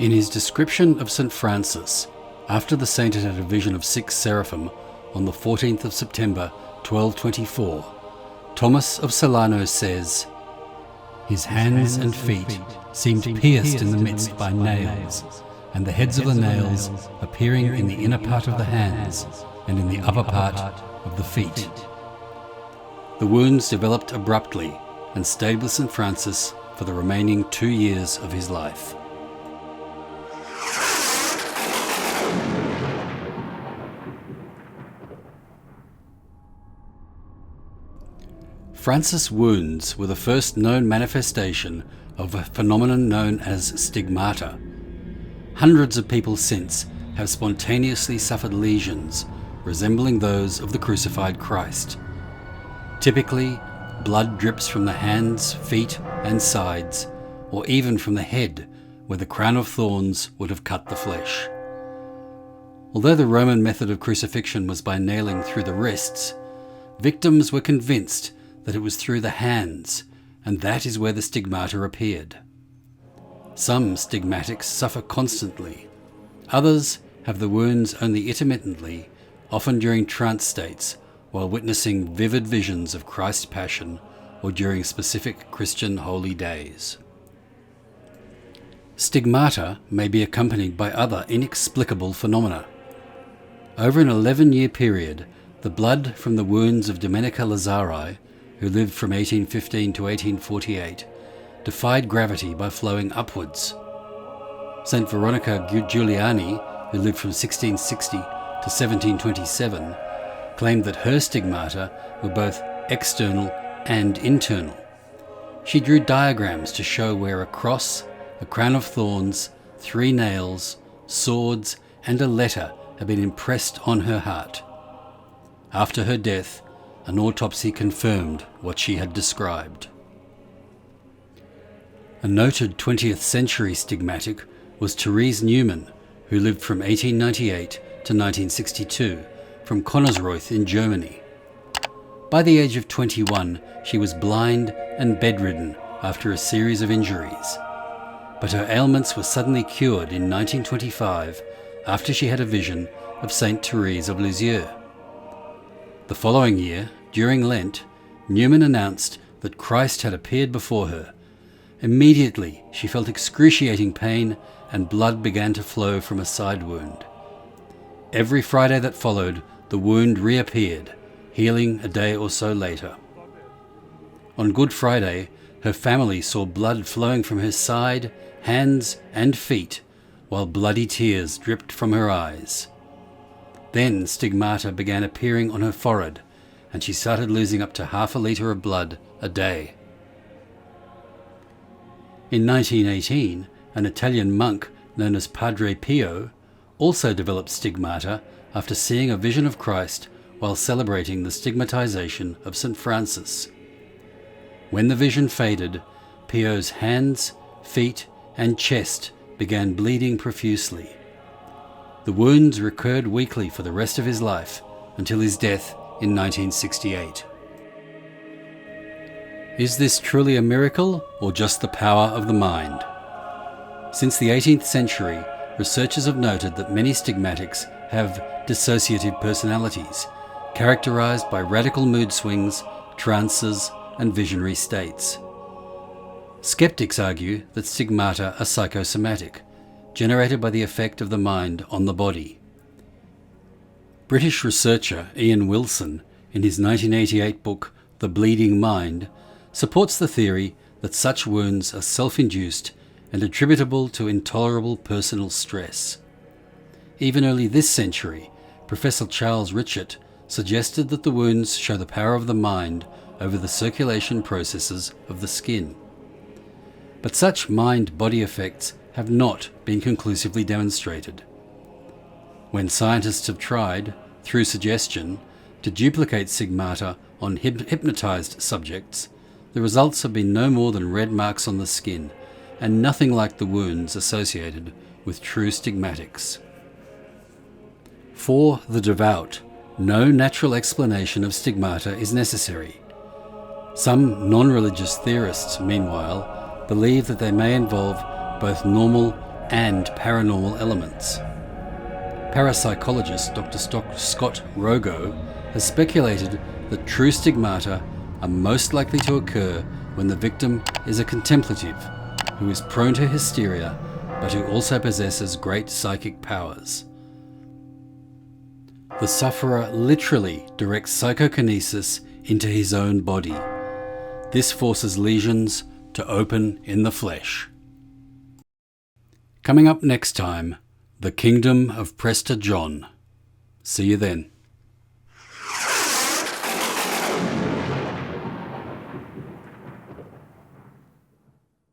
In his description of St. Francis, after the saint had a vision of 6 seraphim on the 14th of September 1224, Thomas of Solano says, "His hands and feet seemed pierced in the midst by nails, and the heads of the nails appearing in the inner part of the hands and in the upper part of the feet." The wounds developed abruptly and stayed with St. Francis for the remaining 2 years of his life. Francis' wounds were the first known manifestation of a phenomenon known as stigmata. Hundreds of people since have spontaneously suffered lesions resembling those of the crucified Christ. Typically, blood drips from the hands, feet, and sides, or even from the head, where the crown of thorns would have cut the flesh. Although the Roman method of crucifixion was by nailing through the wrists, victims were convinced that it was through the hands, and that is where the stigmata appeared. Some stigmatics suffer constantly. Others have the wounds only intermittently, often during trance states, while witnessing vivid visions of Christ's Passion or during specific Christian holy days. Stigmata may be accompanied by other inexplicable phenomena. Over an 11-year period, the blood from the wounds of Domenica Lazari, who lived from 1815 to 1848, defied gravity by flowing upwards. St. Veronica Giuliani, who lived from 1660 to 1727, claimed that her stigmata were both external and internal. She drew diagrams to show where a cross, a crown of thorns, 3 nails, swords, and a letter had been impressed on her heart. After her death, an autopsy confirmed what she had described. A noted 20th century stigmatic was Therese Neumann, who lived from 1898 to 1962, from Connersreuth in Germany. By the age of 21, she was blind and bedridden after a series of injuries. But her ailments were suddenly cured in 1925 after she had a vision of Saint Therese of Lisieux. The following year, during Lent, Neumann announced that Christ had appeared before her. Immediately, she felt excruciating pain and blood began to flow from a side wound. Every Friday that followed, the wound reappeared, healing a day or so later. On Good Friday, her family saw blood flowing from her side, hands, and feet, while bloody tears dripped from her eyes. Then stigmata began appearing on her forehead, and she started losing up to half a litre of blood a day. In 1918, an Italian monk known as Padre Pio also developed stigmata after seeing a vision of Christ while celebrating the stigmatization of St. Francis. When the vision faded, Pio's hands, feet, and chest began bleeding profusely. The wounds recurred weekly for the rest of his life until his death in 1968. Is this truly a miracle or just the power of the mind? Since the 18th century, researchers have noted that many stigmatics have dissociative personalities, characterized by radical mood swings, trances, and visionary states. Skeptics argue that stigmata are psychosomatic, generated by the effect of the mind on the body. British researcher Ian Wilson, in his 1988 book The Bleeding Mind, supports the theory that such wounds are self-induced and attributable to intolerable personal stress. Even early this century, Professor Charles Richert suggested that the wounds show the power of the mind over the circulation processes of the skin. But such mind-body effects have not been conclusively demonstrated. When scientists have tried, through suggestion, to duplicate stigmata on hypnotized subjects, the results have been no more than red marks on the skin, and nothing like the wounds associated with true stigmatics. For the devout, no natural explanation of stigmata is necessary. Some non-religious theorists, meanwhile, believe that they may involve both normal and paranormal elements. Parapsychologist Dr. Scott Rogo has speculated that true stigmata are most likely to occur when the victim is a contemplative who is prone to hysteria but who also possesses great psychic powers. The sufferer literally directs psychokinesis into his own body. This forces lesions to open in the flesh. Coming up next time, The Kingdom of Prester John. See you then.